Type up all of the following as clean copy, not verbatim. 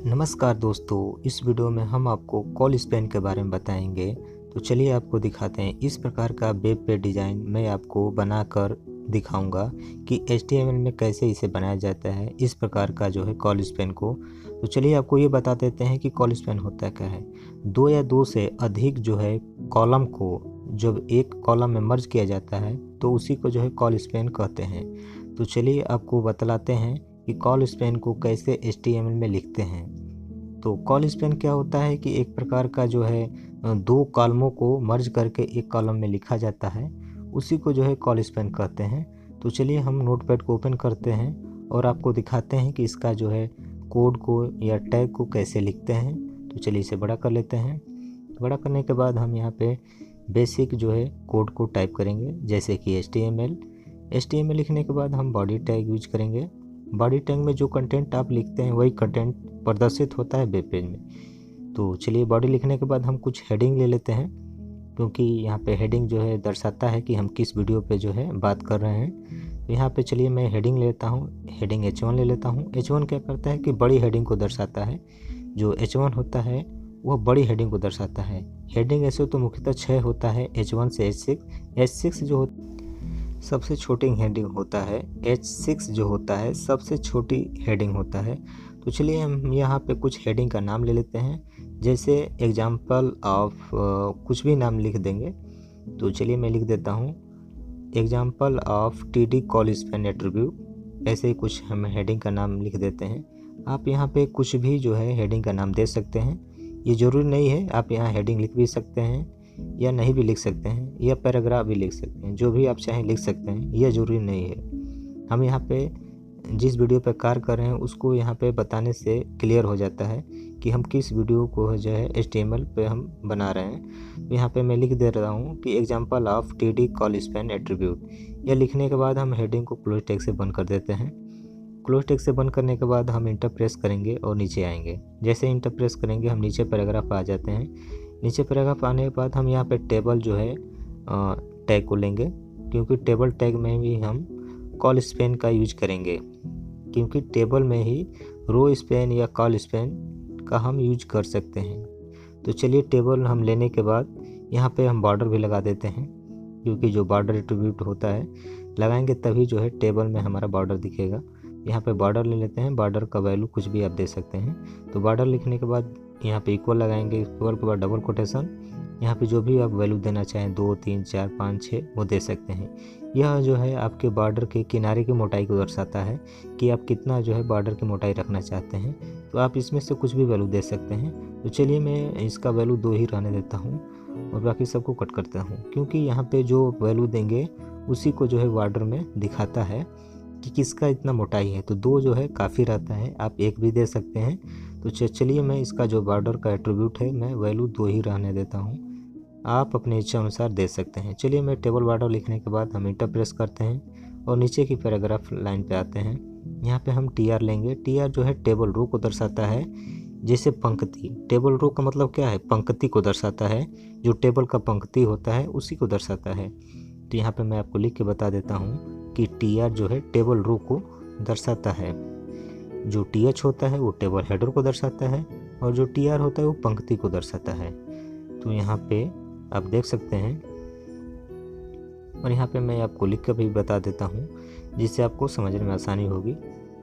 नमस्कार दोस्तों, इस वीडियो में हम आपको कॉल स्पैन के बारे में बताएंगे। तो चलिए आपको दिखाते हैं। इस प्रकार का वेब पे डिज़ाइन मैं आपको बनाकर दिखाऊंगा कि HTML में कैसे इसे बनाया जाता है, इस प्रकार का जो है कॉल स्पैन को। तो चलिए आपको ये बता देते हैं कि कॉल स्पैन होता क्या है। दो या दो से अधिक जो है कॉलम को जब एक कॉलम में मर्ज किया जाता है तो उसी को जो है कॉल स्पैन कहते हैं। तो चलिए आपको बतलाते हैं कि कॉल स्पैन को कैसे HTML में लिखते हैं। तो कॉल स्पैन क्या होता है कि एक प्रकार का जो है दो कॉलमों को मर्ज करके एक कॉलम में लिखा जाता है, उसी को जो है कॉल स्पैन कहते हैं। तो चलिए हम नोटपैड को ओपन करते हैं और आपको दिखाते हैं कि इसका जो है कोड को या टैग को कैसे लिखते हैं। तो चलिए इसे बड़ा कर लेते हैं। बड़ा करने के बाद हम यहाँ पे बेसिक जो है कोड को टाइप करेंगे, जैसे कि HTML लिखने के बाद हम बॉडी टैग यूज करेंगे। बॉडी टैग में जो कंटेंट आप लिखते हैं वही कंटेंट प्रदर्शित होता है वेब पेज में। तो चलिए बॉडी लिखने के बाद हम कुछ हेडिंग ले लेते हैं, क्योंकि यहाँ पे हेडिंग जो है दर्शाता है कि हम किस वीडियो पे जो है बात कर रहे हैं। तो यहाँ पे चलिए मैं हेडिंग लेता हूँ, हेडिंग H1 ले लेता हूँ। H1 क्या करता है कि बड़ी हेडिंग को दर्शाता है। जो H1 होता है वह बड़ी हेडिंग को दर्शाता है। हेडिंग ऐसे तो मुख्यतः 6 होता है, H1 से H6। H6 जो सबसे छोटी हेडिंग होता है, H6 जो होता है सबसे छोटी हेडिंग होता है। तो चलिए हम यहाँ पे कुछ हेडिंग का नाम ले लेते हैं, जैसे एग्जाम्पल ऑफ कुछ भी नाम लिख देंगे। तो चलिए मैं लिख देता हूँ example of TD call span attribute. ऐसे ही कुछ हम हेडिंग का नाम लिख देते हैं। आप यहाँ पे कुछ भी जो है हेडिंग का नाम दे सकते हैं, ये ज़रूरी नहीं है। आप यहाँ हेडिंग लिख भी सकते हैं या नहीं भी लिख सकते हैं, या पैराग्राफ भी लिख सकते हैं, जो भी आप चाहें लिख सकते हैं, यह ज़रूरी नहीं है। हम यहाँ पे जिस वीडियो पर कार्य कर रहे हैं उसको यहाँ पे बताने से क्लियर हो जाता है कि हम किस वीडियो को जो है HTML पे हम बना रहे हैं। तो यहाँ पे मैं लिख दे रहा हूँ कि example of TD call span attribute. यह लिखने के बाद हम हेडिंग को क्लोज टैग से बंद कर देते हैं। क्लोज टैग से बंद करने के बाद हम इंटर प्रेस करेंगे और नीचे आएंगे। जैसे इंटर प्रेस करेंगे हम नीचे पैराग्राफ आ जाते हैं। नीचे पैराग्राफ आने के बाद हम यहाँ पे टेबल जो है टैग को लेंगे, क्योंकि टेबल टैग में भी हम कॉल स्पैन का यूज करेंगे, क्योंकि टेबल में ही रो स्पैन या कॉल स्पैन का हम यूज कर सकते हैं। तो चलिए टेबल हम लेने के बाद यहाँ पे हम बॉर्डर भी लगा देते हैं, क्योंकि जो बॉर्डर एट्रीब्यूट होता है लगाएंगे तभी जो है टेबल में हमारा बॉर्डर दिखेगा। यहाँ पे बॉर्डर ले लेते हैं। बॉर्डर का वैल्यू कुछ भी आप दे सकते हैं। तो बॉर्डर लिखने के बाद यहाँ पे इक्वल लगाएंगे, इक्वल के बाद डबल कोटेशन। यहाँ पे जो भी आप वैल्यू देना चाहें 2, 3, 4, 5, 6 वो दे सकते हैं। यह जो है आपके बॉर्डर के किनारे की मोटाई को दर्शाता है कि आप कितना जो है बॉर्डर की मोटाई रखना चाहते हैं। तो आप इसमें से कुछ भी वैल्यू दे सकते हैं। तो चलिए मैं इसका वैल्यू 2 ही रहने देता हूँ और बाकी सबको कट करता हूँ, क्योंकि यहाँ पे जो वैल्यू देंगे उसी को जो है बॉर्डर में दिखाता है कि किसका इतना मोटाई है। तो 2 जो है काफ़ी रहता है, आप 1 भी दे सकते हैं। तो चलिए मैं इसका जो बॉर्डर का एट्रीब्यूट है मैं वैल्यू 2 ही रहने देता हूँ, आप अपने इच्छा अनुसार दे सकते हैं। चलिए मैं टेबल बॉर्डर लिखने के बाद हम इंटर प्रेस करते हैं और नीचे की पैराग्राफ लाइन पे आते हैं। यहाँ पे हम TR लेंगे। TR जो है टेबल रो को दर्शाता है, जैसे पंक्ति। टेबल रो का मतलब क्या है? पंक्ति को दर्शाता है। जो टेबल का पंक्ति होता है उसी को दर्शाता है। तो यहाँ पे मैं आपको लिख के बता देता हूँ कि TR जो है टेबल रो को दर्शाता है। जो TH होता है वो टेबल हेडर को दर्शाता है, और जो TR होता है वो पंक्ति को दर्शाता है। तो यहाँ पे आप देख सकते हैं, और यहाँ पे मैं आपको लिख कर भी बता देता हूँ जिससे आपको समझने में आसानी होगी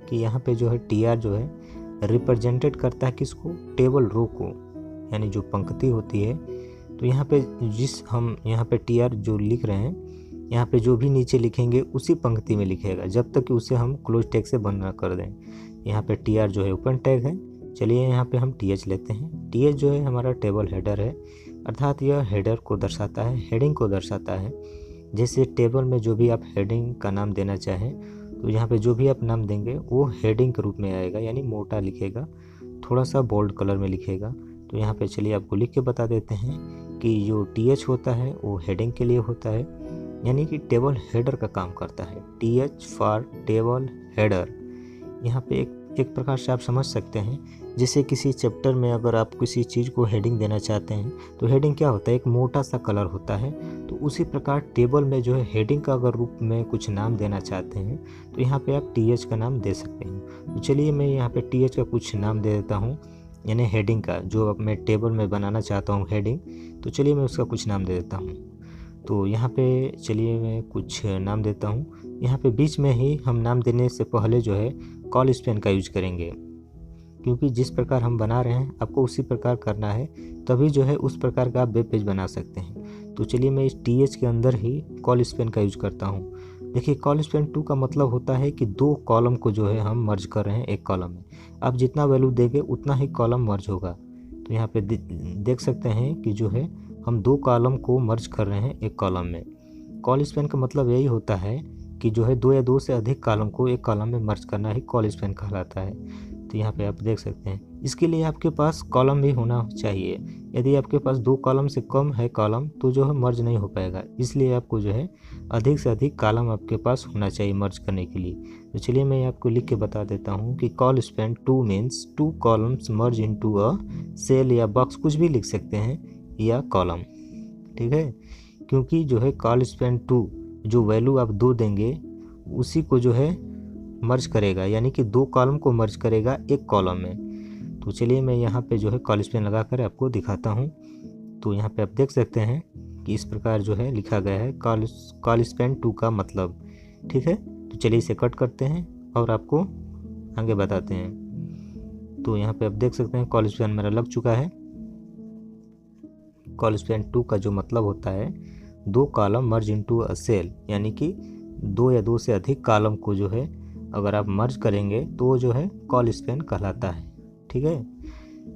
कि यहाँ पे जो है TR जो है रिप्रेजेंटेड करता है किसको? टेबल रो को, यानी जो पंक्ति होती है। तो यहाँ पे हम यहाँ पे TR जो लिख रहे हैं, यहाँ पे जो भी नीचे लिखेंगे उसी पंक्ति में लिखेगा, जब तक कि उसे हम क्लोज टैग से बंद ना कर दें। यहाँ पे TR जो है ओपन टैग है। चलिए यहाँ पे हम TH लेते हैं। TH जो है हमारा टेबल हेडर है, अर्थात यह हेडर को दर्शाता है, हेडिंग को दर्शाता है। जैसे टेबल में जो भी आप हेडिंग का नाम देना चाहें, तो यहाँ पे जो भी आप नाम देंगे वो हेडिंग के रूप में आएगा, यानी मोटा लिखेगा, थोड़ा सा बोल्ड कलर में लिखेगा। तो यहाँ पे चलिए आपको लिख के बता देते हैं कि जो TH होता है वो हेडिंग के लिए होता है, यानी कि टेबल हेडर का काम करता है। TH for table header. यहाँ पे एक प्रकार से आप समझ सकते हैं, जैसे किसी चैप्टर में अगर आप किसी चीज़ को हेडिंग देना चाहते हैं तो हेडिंग क्या होता है? एक मोटा सा कलर होता है। तो उसी प्रकार टेबल में जो है हेडिंग का अगर रूप में कुछ नाम देना चाहते हैं तो यहाँ पे आप TH का नाम दे सकते हैं। तो चलिए मैं यहाँ पे TH का कुछ नाम दे देता हूँ। यानी हेडिंग का, जो अब मैं टेबल में बनाना चाहता हूँ हेडिंग, तो चलिए मैं उसका कुछ नाम दे देता हूँ। तो यहाँ पे चलिए मैं कुछ नाम देता हूँ। यहाँ पे बीच में ही हम नाम देने से पहले जो है कॉल स्पैन का यूज करेंगे, क्योंकि जिस प्रकार हम बना रहे हैं आपको उसी प्रकार करना है, तभी जो है उस प्रकार का आप वेब पेज बना सकते हैं। तो चलिए मैं इस TH के अंदर ही कॉल स्पैन का यूज करता हूँ। देखिए कॉल स्पैन 2 का मतलब होता है कि 2 कॉलम को जो है हम मर्ज कर रहे हैं एक कॉलम में। आप जितना वैल्यू देंगे उतना ही कॉलम मर्ज होगा। तो यहाँ पे देख सकते हैं कि जो है हम 2 कॉलम को मर्ज कर रहे हैं एक कॉलम में। कॉल स्पैन का मतलब यही होता है कि जो है 2 या 2 से अधिक कॉलम को एक कॉलम में मर्ज करना ही कॉल स्पैन कहलाता है। तो यहाँ पे आप देख सकते हैं, इसके लिए आपके पास कॉलम भी होना चाहिए। यदि आपके पास 2 कॉलम से कम है कॉलम, तो जो है मर्ज नहीं हो पाएगा। इसलिए आपको जो है अधिक से अधिक कॉलम आपके पास होना चाहिए मर्ज करने के लिए। तो चलिए मैं आपको लिख के बता देता हूँ कि col span 2 means 2 columns merge into a cell या बॉक्स, कुछ भी लिख सकते हैं, या कॉलम। ठीक है, क्योंकि जो है कॉल स्पैन 2 जो वैल्यू आप 2 देंगे उसी को जो है मर्ज करेगा, यानी कि 2 कॉलम को मर्ज करेगा एक कॉलम में। तो चलिए मैं यहाँ पे जो है कॉल स्पैन लगा कर आपको दिखाता हूँ। तो यहाँ पे आप देख सकते हैं कि इस प्रकार जो है लिखा गया है कॉल स्पैन 2 का मतलब। ठीक है, तो चलिए इसे कट करते हैं और आपको आगे बताते हैं। तो यहाँ पे आप देख सकते हैं कॉल स्पैन मेरा लग चुका है। कॉल स्पैन 2 का जो मतलब होता है 2 column merge into a cell, यानी कि 2 या 2 से अधिक कॉलम को जो है अगर आप मर्ज करेंगे तो जो है कॉल स्पैन कहलाता है। ठीक है,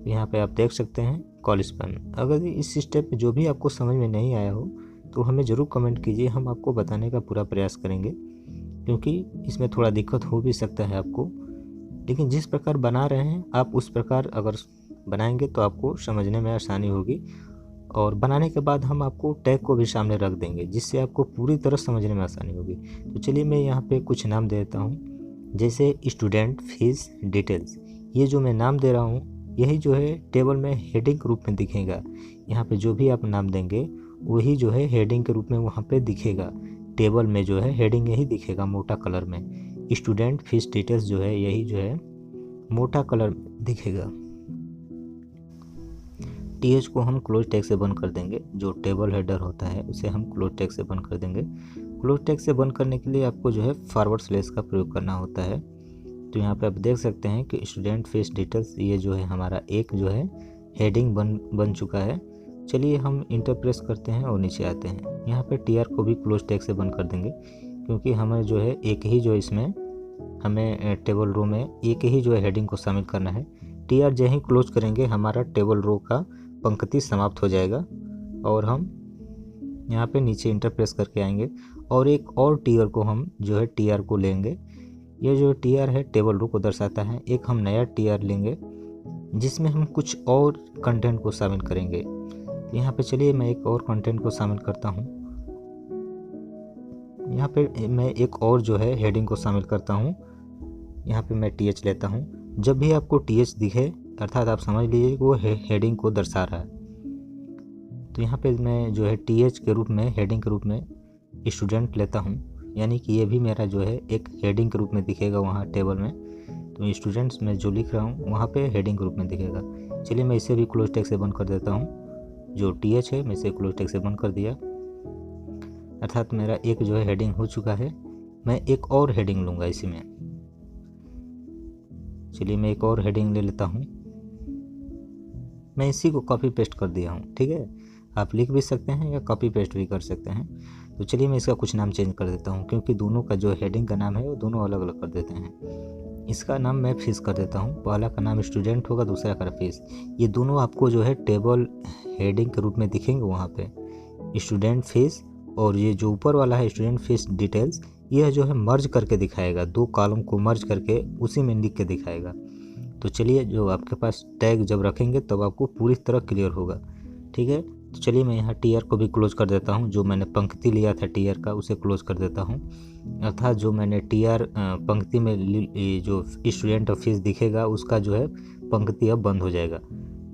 यहाँ पे आप देख सकते हैं कॉल स्पैन। अगर इस स्टेप जो भी आपको समझ में नहीं आया हो तो हमें ज़रूर कमेंट कीजिए, हम आपको बताने का पूरा प्रयास करेंगे, क्योंकि इसमें थोड़ा दिक्कत हो भी सकता है आपको। लेकिन जिस प्रकार बना रहे हैं आप उस प्रकार अगर बनाएंगे तो आपको समझने में आसानी होगी। और बनाने के बाद हम आपको टैग को भी सामने रख देंगे, जिससे आपको पूरी तरह समझने में आसानी होगी। तो चलिए मैं यहाँ पे कुछ नाम दे देता हूँ, जैसे स्टूडेंट फीस डिटेल्स। ये जो मैं नाम दे रहा हूँ यही जो है टेबल में हेडिंग के रूप में दिखेगा। यहाँ पे जो भी आप नाम देंगे वही जो है हेडिंग के रूप में वहाँ पे दिखेगा। टेबल में जो है हेडिंग यही दिखेगा मोटा कलर में। स्टूडेंट फीस डिटेल्स जो है यही जो है मोटा कलर दिखेगा। TH को हम क्लोज टैग से बंद कर देंगे। जो टेबल हेडर होता है उसे हम क्लोज टैग से बंद कर देंगे। क्लोज टैग से बंद करने के लिए आपको जो है फॉरवर्ड स्लैश का प्रयोग करना होता है। तो यहाँ पे आप देख सकते हैं कि स्टूडेंट फीस डिटेल्स ये जो है हमारा एक जो है हेडिंग बन चुका है। चलिए हम इंटर प्रेस करते हैं और नीचे आते हैं। यहाँ पे TR को भी क्लोज टैग से बंद कर देंगे, क्योंकि हमें जो है एक ही जो इसमें हमें टेबल रो में एक ही जो है हेडिंग को शामिल करना है। TR जैसे ही क्लोज करेंगे हमारा टेबल रो का पंक्ति समाप्त हो जाएगा और हम यहाँ पे नीचे इंटर प्रेस करके आएंगे और एक और टीआर को हम जो है TR को लेंगे। ये जो TR है टेबल रो को दर्शाता है। एक हम नया TR लेंगे जिसमें हम कुछ और कंटेंट को शामिल करेंगे। यहाँ पे चलिए मैं एक और कंटेंट को शामिल करता हूँ। यहाँ पे मैं एक और जो है हेडिंग को शामिल करता हूँ। यहाँ पे मैं TH लेता हूँ। जब भी आपको TH दिखे अर्थात आप समझ लीजिए वो हेडिंग को दर्शा रहा है। तो यहाँ पे मैं जो है TH के रूप में हेडिंग के रूप में स्टूडेंट लेता हूँ, यानी कि ये भी मेरा जो है एक हेडिंग के रूप में दिखेगा वहाँ टेबल में। तो स्टूडेंट्स में जो लिख रहा हूँ वहाँ पे हेडिंग के रूप में दिखेगा। चलिए मैं इसे भी क्लोज टैग से बंद कर देता हूँ। जो TH है मैं इसे क्लोज टैग से बंद कर दिया, अर्थात मेरा एक जो है हेडिंग हो चुका है। मैं एक और हेडिंग लूँगा इसी में। चलिए मैं एक और हेडिंग ले लेता हूँ। मैं इसी को कॉपी पेस्ट कर दिया हूँ। ठीक है, आप लिख भी सकते हैं या कॉपी पेस्ट भी कर सकते हैं। तो चलिए मैं इसका कुछ नाम चेंज कर देता हूँ, क्योंकि दोनों का जो हेडिंग का नाम है वो दोनों अलग अलग कर देते हैं। इसका नाम मैं फीस कर देता हूँ। पहला का नाम स्टूडेंट होगा, दूसरा का फीस। ये दोनों आपको जो है टेबल हेडिंग के रूप में दिखेंगे वहाँ पे, स्टूडेंट फीस। और ये जो ऊपर वाला है स्टूडेंट फीस डिटेल्स, यह जो है मर्ज करके दिखाएगा, 2 कॉलम को मर्ज करके उसी में लिख के दिखाएगा। तो चलिए जो आपके पास टैग जब रखेंगे तब आपको पूरी तरह क्लियर होगा। ठीक है, तो चलिए मैं यहाँ TR को भी क्लोज कर देता हूँ। जो मैंने पंक्ति लिया था TR का उसे क्लोज कर देता हूँ, अर्थात जो मैंने TR पंक्ति में जो स्टूडेंट फीस दिखेगा उसका जो है पंक्ति अब बंद हो जाएगा।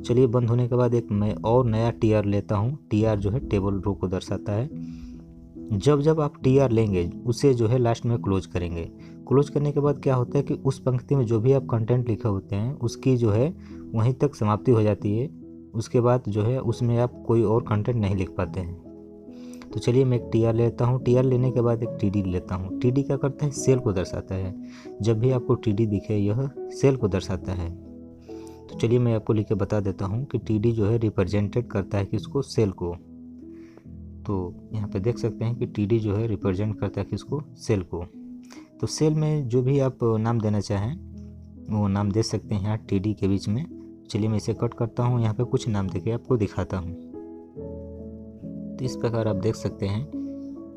चलिए बंद होने के बाद एक मैं और नया TR लेता हूँ। TR जो है टेबल रो को दर्शाता है। जब आप TR लेंगे उसे जो है लास्ट में क्लोज करेंगे। क्लोज करने के बाद क्या होता है कि उस पंक्ति में जो भी आप कंटेंट लिखे होते हैं उसकी जो है वहीं तक समाप्ति हो जाती है। उसके बाद जो है उसमें आप कोई और कंटेंट नहीं लिख पाते हैं। तो चलिए मैं एक टीआर लेता हूँ। टीआर लेने के बाद एक टीडी लेता हूँ। टीडी क्या करता है, सेल को दर्शाता है। जब भी आपको टीडी दिखे यह सेल को दर्शाता है। तो चलिए मैं आपको लिख के बता देता हूँ कि टीडी जो है रिप्रेजेंटेड करता है किसको, सेल को। तो यहाँ पे देख सकते हैं कि टीडी जो है रिप्रेजेंट करता है किसको, सेल को। तो सेल में जो भी आप नाम देना चाहें वो नाम दे सकते हैं यहाँ टीडी के बीच में। चलिए मैं इसे कट करता हूँ, यहाँ पे कुछ नाम देके आपको दिखाता हूँ। तो इस प्रकार आप देख सकते हैं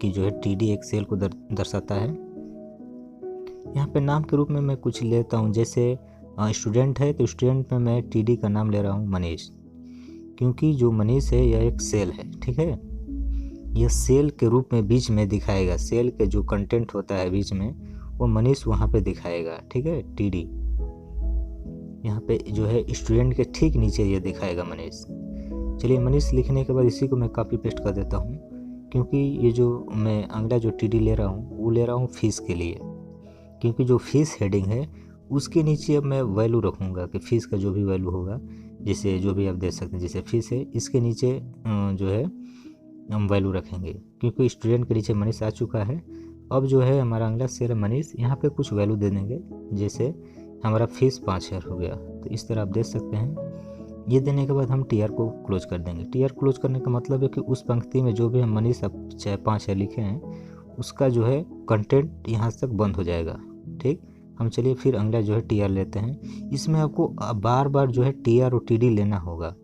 कि जो है टीडी एक सेल को दर्शाता है। यहाँ पे नाम के रूप में मैं कुछ लेता हूँ, जैसे स्टूडेंट है तो स्टूडेंट में मैं टीडी का नाम ले रहा हूँ मनीष, क्योंकि जो मनीष है यह एक सेल है, ठीक है। यह सेल के रूप में बीच में दिखाएगा, सेल के जो कंटेंट होता है बीच में वो मनीष वहाँ पे दिखाएगा, ठीक है। टीडी यहाँ पे जो है स्टूडेंट के ठीक नीचे ये दिखाएगा मनीष। चलिए मनीष लिखने के बाद इसी को मैं कॉपी पेस्ट कर देता हूँ, क्योंकि ये जो मैं अगला जो टीडी ले रहा हूँ वो ले रहा हूँ फीस के लिए, क्योंकि जो फीस हेडिंग है उसके नीचे अब मैं वैल्यू रखूँगा कि फ़ीस का जो भी वैल्यू होगा, जैसे जो भी आप देख सकते हैं, जैसे फीस है इसके नीचे जो है हम वैल्यू रखेंगे, क्योंकि स्टूडेंट के नीचे मनीष आ चुका है। अब जो है हमारा अगला शेयर मनीष, यहाँ पे कुछ वैल्यू दे देंगे, जैसे हमारा फीस 5000 हो गया। तो इस तरह आप देख सकते हैं। ये देने के बाद हम टीआर को क्लोज कर देंगे। टीआर क्लोज करने का मतलब है कि उस पंक्ति में जो भी हम मनीष अब चाहे 5000 लिखे हैं उसका जो है कंटेंट यहाँ तक बंद हो जाएगा, ठीक। हम चलिए फिर अगला जो है टीआर लेते हैं। इसमें आपको बार बार जो है टीआर और टीडी लेना होगा,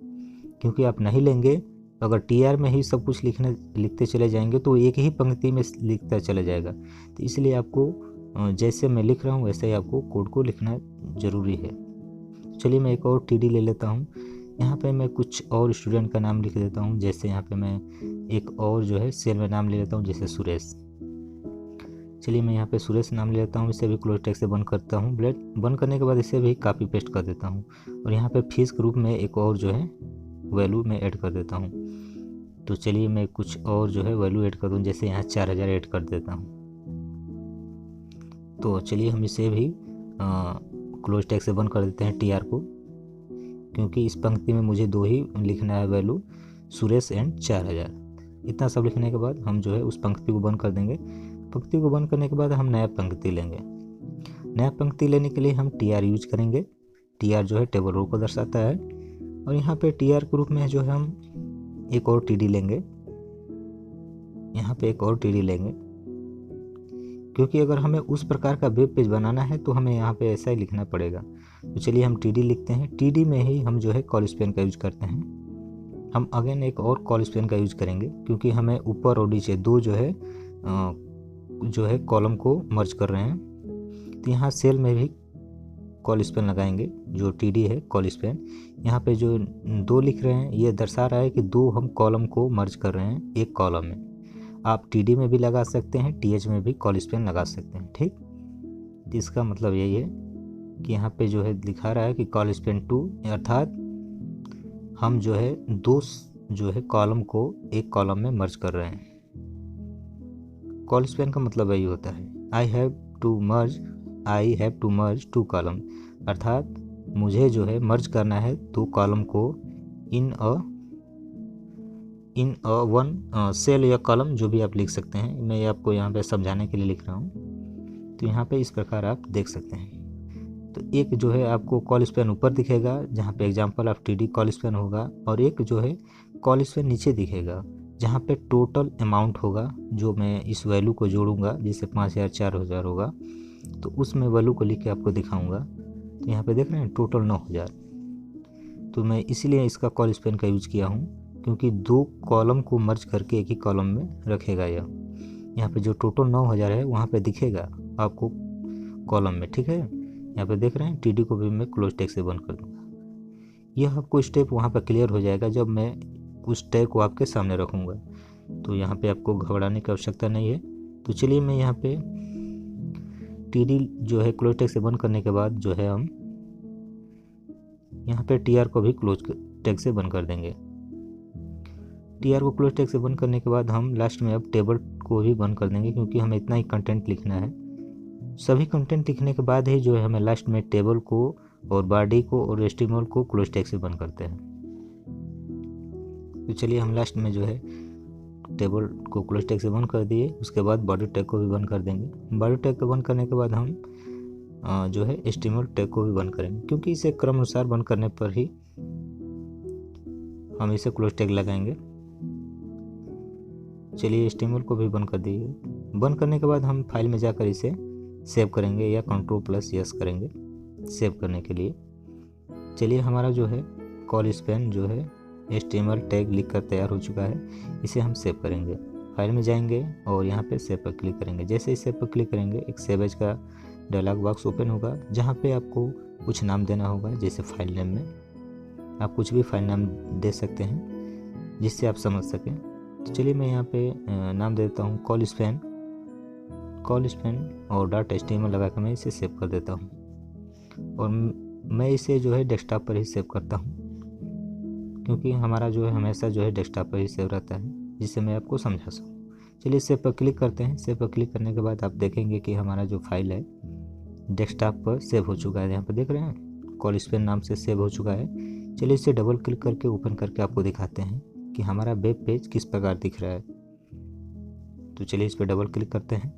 क्योंकि आप नहीं लेंगे तो अगर टीआर में ही सब कुछ लिखते चले जाएंगे तो एक ही पंक्ति में लिखता चला जाएगा। तो इसलिए आपको जैसे मैं लिख रहा हूँ वैसे ही आपको कोड को लिखना ज़रूरी है। चलिए मैं एक और टीडी ले लेता हूँ। यहाँ पे मैं कुछ और स्टूडेंट का नाम लिख देता हूँ, जैसे यहाँ पे मैं एक और जो है सेल में नाम ले लेता हूँ, जैसे सुरेश। चलिए मैं यहाँ पे सुरेश नाम ले लेता हूँ। इसे भी क्लोज टैग से बंद करता हूँ। बंद करने के बाद इसे भी कॉपी पेस्ट कर देता हूँ और यहाँ पे फीस के रूप में एक और जो है वैल्यू मैं ऐड कर देता हूँ। तो चलिए मैं कुछ और जो है वैल्यू ऐड कर दूँ, जैसे यहाँ 4000 ऐड कर देता हूँ। तो चलिए हम इसे भी क्लोज टैग से बंद कर देते हैं टीआर को, क्योंकि इस पंक्ति में मुझे 2 ही लिखना है वैल्यू, सुरेश एंड 4000। इतना सब लिखने के बाद हम जो है उस पंक्ति को बंद कर देंगे। पंक्ति को बंद करने के बाद हम नया पंक्ति लेंगे। नया पंक्ति लेने के लिए हम टीआर यूज करेंगे। टीआर जो है टेबल रो को दर्शाता है और यहाँ पे टीआर के रूप में जो है हम एक और टीडी लेंगे। यहाँ पे एक और टीडी लेंगे, क्योंकि अगर हमें उस प्रकार का वेब पेज बनाना है तो हमें यहाँ पे ऐसा ही लिखना पड़ेगा। तो चलिए हम टीडी लिखते हैं। टीडी में ही हम जो है कॉल स्पेन का यूज करते हैं। हम अगेन एक और कॉल स्पेन का यूज करेंगे, क्योंकि हमें ऊपर और नीचे 2 जो है कॉलम को मर्ज कर रहे हैं। तो यहाँ सेल में भी कॉल स्पेन लगाएंगे, जो टीडी है कॉल स्पेन। यहाँ पे जो 2 लिख रहे हैं ये दर्शा रहा है कि 2 हम कॉलम को मर्ज कर रहे हैं एक कॉलम में। आप टीडी में भी लगा सकते हैं, टीएच में भी कॉल स्पेन लगा सकते हैं, ठीक। तो इसका मतलब यही है कि यहाँ पे जो है दिखा रहा है कि कॉल स्पेन 2, अर्थात हम जो है 2 जो है कॉलम को एक कॉलम में मर्ज कर रहे हैं। कॉल स्पेन का मतलब यही होता है, I have to merge 2 column, अर्थात मुझे जो है मर्ज करना है 2 कॉलम को इन अ वन सेल या कॉलम, जो भी आप लिख सकते हैं। मैं आपको यहाँ पे समझाने के लिए लिख रहा हूँ। तो यहाँ पे इस प्रकार आप देख सकते हैं। तो एक जो है आपको कॉल स्पेन ऊपर दिखेगा, जहाँ पे example of TD call Spain होगा, और एक जो है कॉल स्पेन नीचे दिखेगा, जहाँ पे टोटल अमाउंट होगा, जो मैं इस वैल्यू को जोड़ूंगा, जैसे 5000 4000 होगा तो उसमें वैल्यू को लिख के आपको दिखाऊंगा। तो यहाँ पे देख रहे हैं टोटल 9000। तो मैं इसीलिए इसका कॉल स्पेन का यूज किया हूँ, क्योंकि 2 कॉलम को मर्ज करके एक ही कॉलम में रखेगा। यह यहाँ पे जो टोटल 9000 है वहाँ पे दिखेगा आपको कॉलम में, ठीक है। यहाँ पे देख रहे हैं। टीडी को भी मैं क्लोज टैग से बंद कर दूँगा। यह आपको स्टेप वहाँ पर क्लियर हो जाएगा जब मैं उस टैग को आपके सामने रखूँगा। तो यहाँ पे आपको घबराने की आवश्यकता नहीं है। तो चलिए मैं यहाँ पे टीडी जो है क्लोज टैग से बंद करने के बाद जो है हम यहाँ पे टीआर को भी क्लोज टैग से बंद कर देंगे। टीआर को क्लोज टैग से बंद करने के बाद हम लास्ट में अब टेबल को भी बंद कर देंगे, क्योंकि हमें इतना ही कंटेंट लिखना है। सभी कंटेंट लिखने के बाद ही जो है हमें लास्ट में टेबल को और बॉडी को और HTML को क्लोज टैग से बंद करते हैं। तो चलिए हम लास्ट में जो है टेबल को क्लोज टैग से बंद कर दिए, उसके बाद बॉडी टैग को भी बंद कर देंगे। बॉडी टैग को बंद करने के बाद हम जो है HTML टैग को भी बंद करेंगे, क्योंकि इसे क्रम अनुसार बंद करने पर ही हम इसे क्लोज टैग लगाएंगे। चलिए HTML को भी बंद कर दिए। बंद करने के बाद हम फाइल में जाकर इसे सेव करेंगे या Ctrl+S करेंगे सेव करने के लिए। चलिए हमारा जो है कॉल स्पैन जो है HTML टैग लिख कर तैयार हो चुका है। इसे हम सेव करेंगे। फाइल में जाएंगे और यहाँ पे सेव पर क्लिक करेंगे। जैसे ही सेव पर क्लिक करेंगे एक सेव एज का डायलॉग बॉक्स ओपन होगा, जहाँ पे आपको कुछ नाम देना होगा। जैसे फाइल नेम में आप कुछ भी फाइल नाम दे सकते हैं जिससे आप समझ सकें। तो चलिए मैं यहाँ पे नाम दे देता हूँ कॉल स्पैन और .html लगा कर मैं इसे सेव कर देता हूँ। और मैं इसे जो है डेस्कटॉप पर ही सेव करता हूँ, क्योंकि हमारा जो है हमेशा जो है डेस्कटॉप पर ही सेव रहता है, जिससे मैं आपको समझा सकूँ। चलिए सेव पर क्लिक करते हैं। सेव पर क्लिक करने के बाद आप देखेंगे कि हमारा जो फाइल है डेस्कटॉप पर सेव हो चुका है। यहाँ पर देख रहे हैं कॉल स्पैन नाम से सेव हो चुका है। चलिए इसे डबल क्लिक करके ओपन करके आपको दिखाते हैं कि हमारा वेब पेज किस प्रकार दिख रहा है। तो चलिए इस पर डबल क्लिक करते हैं।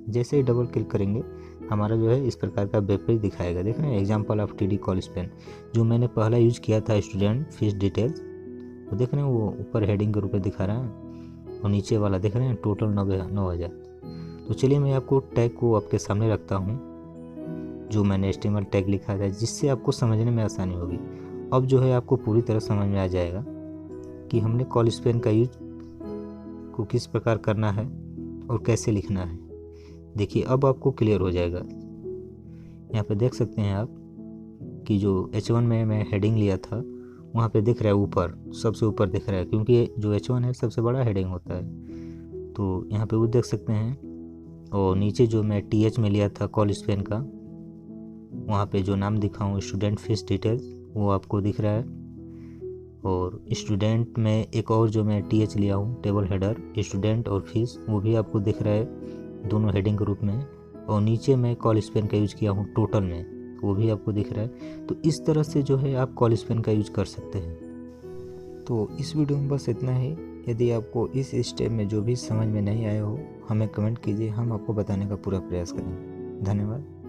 जैसे ही डबल क्लिक करेंगे हमारा जो है इस प्रकार का वेब पेज दिखाएगा। देख रहे हैं example of TD call span, जो मैंने पहला यूज किया था स्टूडेंट फीस डिटेल्स। तो देख रहे हैं वो ऊपर हेडिंग के रूप में दिखा रहा है और नीचे वाला देख रहे हैं टोटल 9,000। तो चलिए मैं आपको टैग को आपके सामने रखता हूँ, जो मैंने HTML टैग लिखा था, जिससे आपको समझने में आसानी होगी। अब जो है आपको पूरी तरह समझ में आ जाएगा कि हमने कॉल स्पैन का यूज को किस प्रकार करना है और कैसे लिखना है। देखिए अब आपको क्लियर हो जाएगा। यहाँ पे देख सकते हैं आप कि जो H1 में मैं हेडिंग लिया था वहाँ पे दिख रहा है ऊपर, सबसे ऊपर दिख रहा है, क्योंकि जो H1 है सबसे बड़ा हेडिंग होता है। तो यहाँ पे वो देख सकते हैं। और नीचे जो मैं TH में लिया था कॉल स्पैन का, वहाँ पे जो नाम दिखा हूँ स्टूडेंट फीस डिटेल्स, वो आपको दिख रहा है। और स्टूडेंट में एक और जो मैं TH लिया हूँ टेबल हेडर स्टूडेंट और फीस, वो भी आपको दिख रहा है दोनों हेडिंग के रूप में। और नीचे मैं कॉल स्पैन का यूज किया हूँ टोटल में, वो भी आपको दिख रहा है। तो इस तरह से जो है आप कॉल स्पैन का यूज कर सकते हैं। तो इस वीडियो में बस इतना ही। यदि आपको इस स्टेप में जो भी समझ में नहीं आया हो हमें कमेंट कीजिए, हम आपको बताने का पूरा प्रयास करेंगे। धन्यवाद।